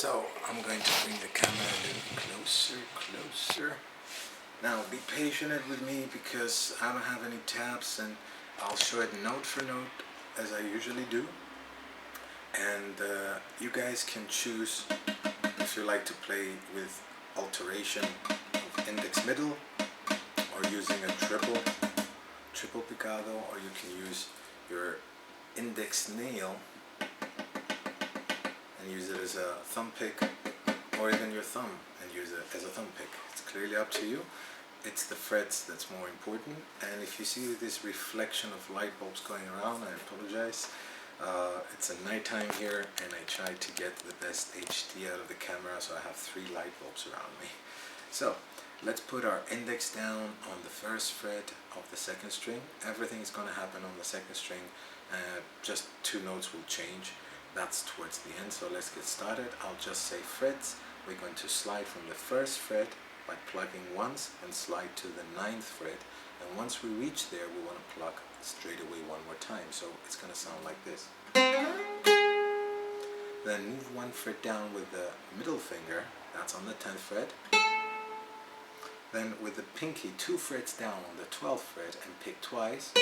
So I'm going to bring the camera a little closer. Now be patient with me because I don't have any tabs, and I'll show it note for note as I usually do. And you guys can choose if you like to play with alteration of index middle, or using a triple picado, or you can use your index nail and use it as a thumb pick, or even your thumb and use it as a thumb pick. It's clearly up to you. It's the frets that's more important. And if you see this reflection of light bulbs going around, I apologize. It's a nighttime here, and I tried to get the best HD out of the camera, so I have 3 light bulbs around me. So let's put our index down on the first fret of the second string. Everything is going to happen on the second string. Just 2 notes will change. That's towards the end, so let's get started. I'll just say frets. We're going to slide from the first fret by plugging once and slide to the 9th fret, and once we reach there we want to pluck straight away one more time, so it's going to sound like this. Then move 1 fret down with the middle finger, that's on the 10th fret. Then with the pinky 2 frets down on the 12th fret and pick twice.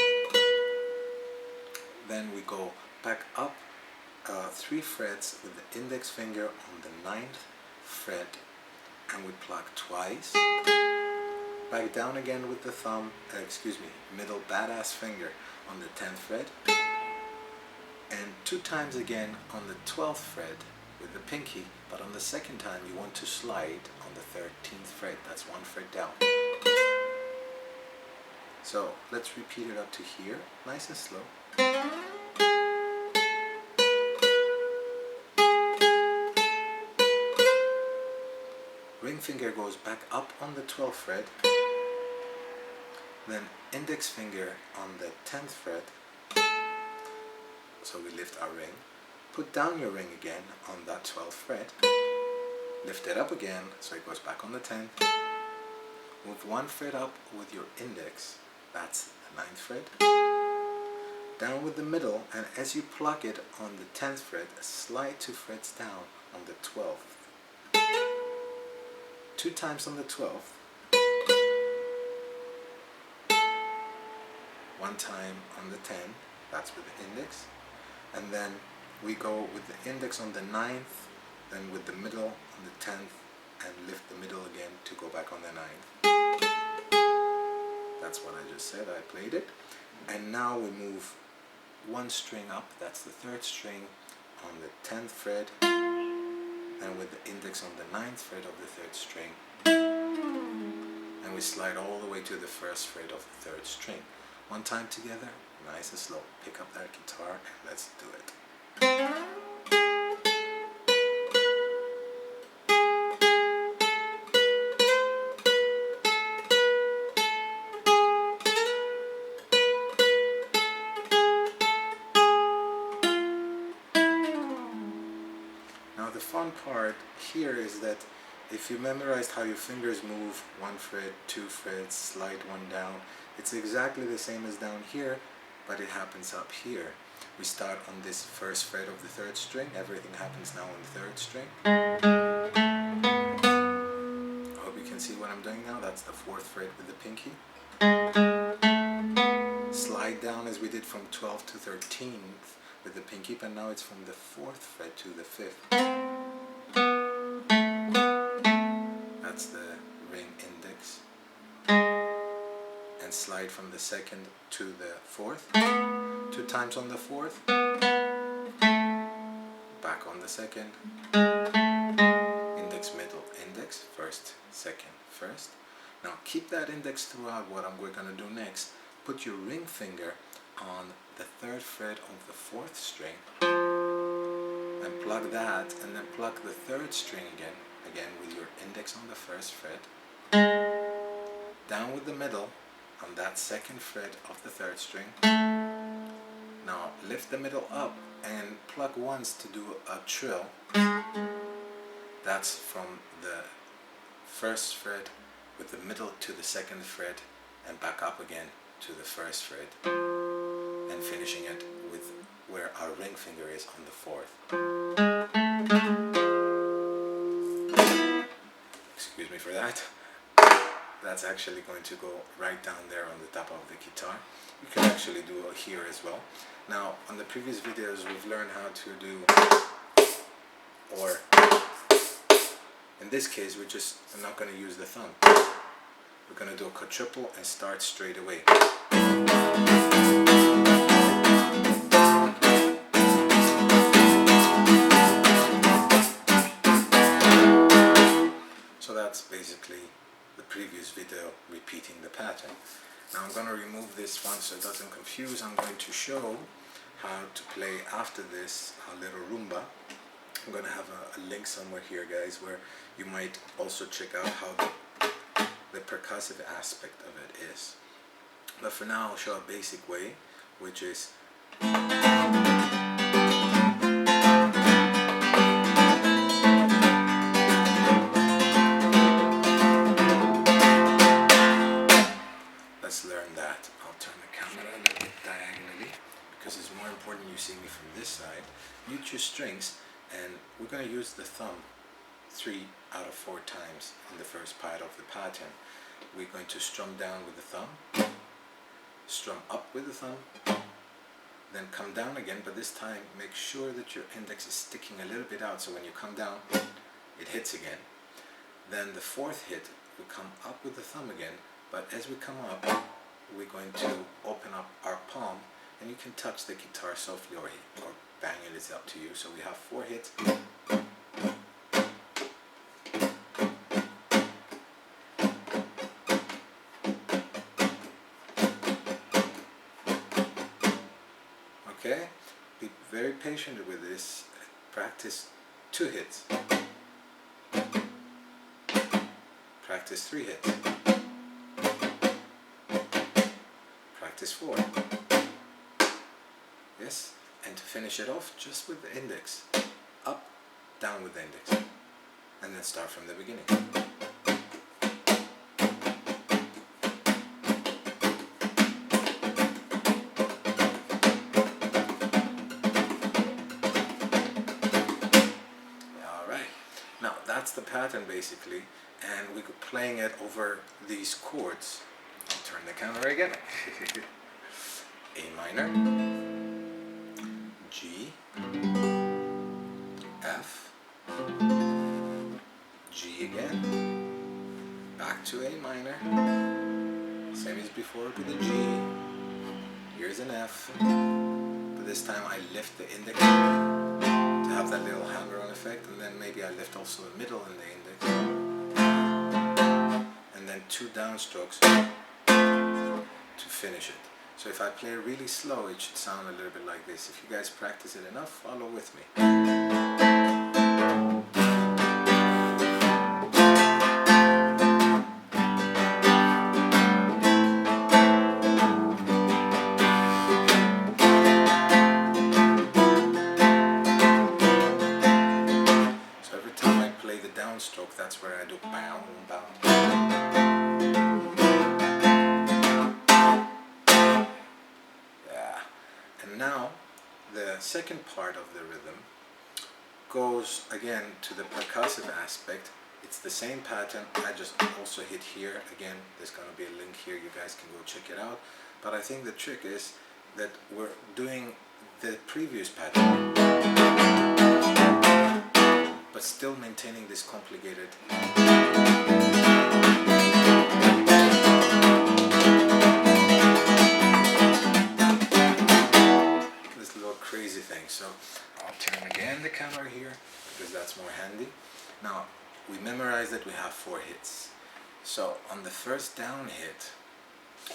Then we go back up 3 frets with the index finger on the 9th fret, and we pluck twice. Back down again with the thumb, middle badass finger on the 10th fret, and 2 times again on the 12th fret with the pinky, but on the second time you want to slide on the 13th fret, that's 1 fret down. So let's repeat it up to here, nice and slow. Ring finger goes back up on the 12th fret, then index finger on the 10th fret, so we lift our ring. Put down your ring again on that 12th fret, lift it up again so it goes back on the 10th. Move 1 fret up with your index, that's the 9th fret. Down with the middle, and as you pluck it on the 10th fret, slide 2 frets down on the 12th. 2 times on the 12th, 1 time on the 10, that's with the index, and then we go with the index on the 9th, then with the middle on the 10th, and lift the middle again to go back on the 9th. That's what I just said, I played it. And now we move 1 string up, that's the 3rd string, on the 10th fret, and with the index on the 9th fret of the 3rd string, and we slide all the way to the 1st fret of the 3rd string. 1 time together, nice and slow. Pick up that guitar and let's do it. Now the fun part here is that if you memorized how your fingers move, 1 fret, 2 frets, slide 1 down, it's exactly the same as down here, but it happens up here. We start on this 1st fret of the 3rd string, everything happens now on the 3rd string. I hope you can see what I'm doing now, that's the 4th fret with the pinky. Slide down as we did from 12th to 13th with the pinky, but now it's from the 4th fret to the 5th. That's the ring index. And slide from the 2nd to the 4th. 2 times on the 4th. Back on the 2nd. Index, middle, index, 1st, 2nd, 1st. Now keep that index throughout what we're going to do next. Put your ring finger on the 3rd fret of the 4th string and plug that, and then pluck the 3rd string again with your index on the 1st fret, down with the middle on that 2nd fret of the 3rd string. Now lift the middle up and pluck once to do a trill. That's from the 1st fret with the middle to the 2nd fret and back up again to the 1st fret, and finishing it with where our ring finger is on the 4th. for that. That's actually going to go right down there on the top of the guitar. You can actually do it here as well. Now, on the previous videos, we've learned how to do, or in this case, I'm not going to use the thumb. We're going to do a quadruple and start straight away. So that's basically the previous video repeating the pattern. Now I'm going to remove this one so it doesn't confuse. I'm going to show how to play after this a little rumba. I'm going to have a link somewhere here, guys, where you might also check out how the percussive aspect of it is. But for now I'll show a basic way, which is let's learn that. I'll turn the camera a little bit diagonally because it's more important you see me from this side. Mute your strings, and we're going to use the thumb 3 out of 4 times in the first part of the pattern. We're going to strum down with the thumb, strum up with the thumb, then come down again, but this time make sure that your index is sticking a little bit out, so when you come down it hits again. Then the 4th hit, we come up with the thumb again, but as we come up we're going to open up our palm, and you can touch the guitar softly or bang it, it's up to you. So we have 4 hits. Okay, be very patient with this. Practice 2 hits. Practice 3 hits. Practice 4. Yes, and to finish it off, just with the index. Up, down with the index. And then start from the beginning. That's the pattern basically, and we're playing it over these chords. I'll turn the camera again. A minor, G, F, G again, back to A minor, same as before with the G, here's an F, but this time I lift the index to have that little hammer-on effect, and then maybe I lift also the middle and the index, and then 2 downstrokes to finish it. So if I play really slow, it should sound a little bit like this. If you guys practice it enough, follow with me. Stroke, that's where I do bow, bow. Yeah. And now the second part of the rhythm goes again to the percussive aspect. It's the same pattern. I just also hit here again. There's going to be a link here. You guys can go check it out. But I think the trick is that we're doing the previous pattern, but still maintaining this complicated this little crazy thing. So I'll turn again the camera here because that's more handy. Now we memorized that we have 4 hits. So on the first down hit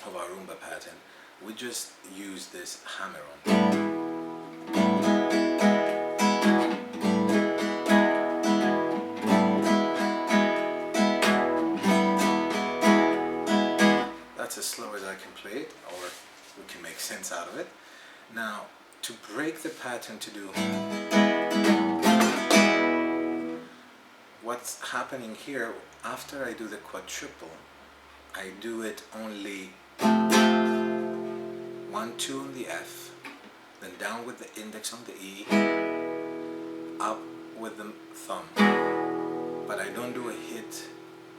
of our rumba pattern, we just use this hammer-on. That's as slow as I can play it, or we can make sense out of it. Now, to break the pattern, to do what's happening here, after I do the quadruple, I do it only 1, 2 on the F, then down with the index on the E, up with the thumb, but I don't do a hit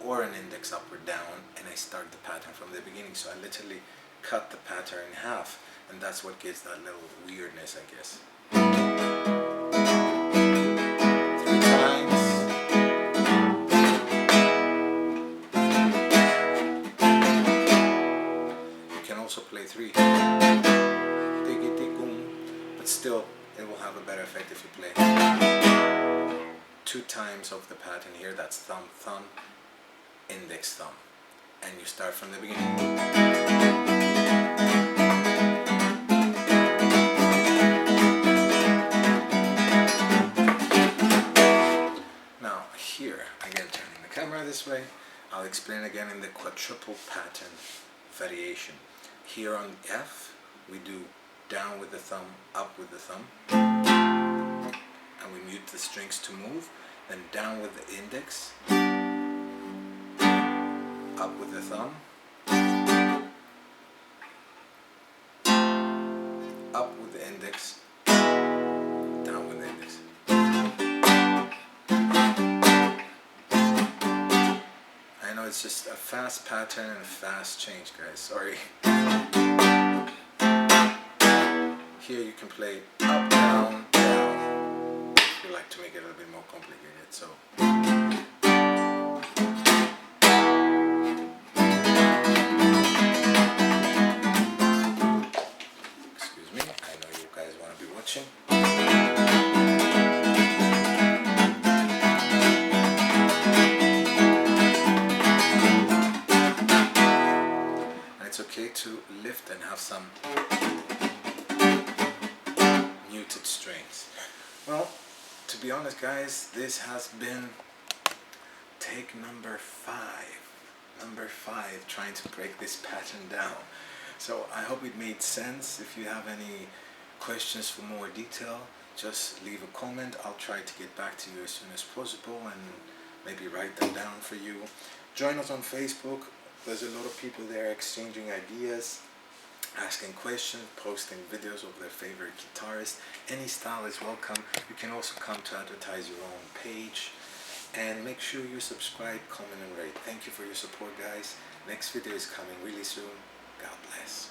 or an index up or down, and I start the pattern from the beginning. So I literally cut the pattern in half, and that's what gives that little weirdness, I guess. 3 times. You can also play 3. But still, it will have a better effect if you play 2 times of the pattern here. That's thumb, thumb, index, thumb. And you start from the beginning. Now here, again turning the camera this way, I'll explain again in the quadruple pattern variation. Here on F, we do down with the thumb, up with the thumb, and we mute the strings to move, then down with the index, up with the thumb, up with the index, down with the index. I know it's just a fast pattern and a fast change, guys, sorry. Here you can play up, down, down, if you like to make it a little bit more complicated. So excuse me, I know you guys want to be watching. And it's okay to lift and have some muted strings. Well, to be honest, guys, this has been take number 5 trying to break this pattern down. So I hope it made sense. If you have any questions for more detail, just leave a comment. I'll try to get back to you as soon as possible and maybe write them down for you. Join us on Facebook. There's a lot of people there exchanging ideas, asking questions, posting videos of their favorite guitarists. Any style is welcome. You can also come to advertise your own page. And make sure you subscribe, comment and rate. Thank you for your support, guys. Next video is coming really soon. God bless.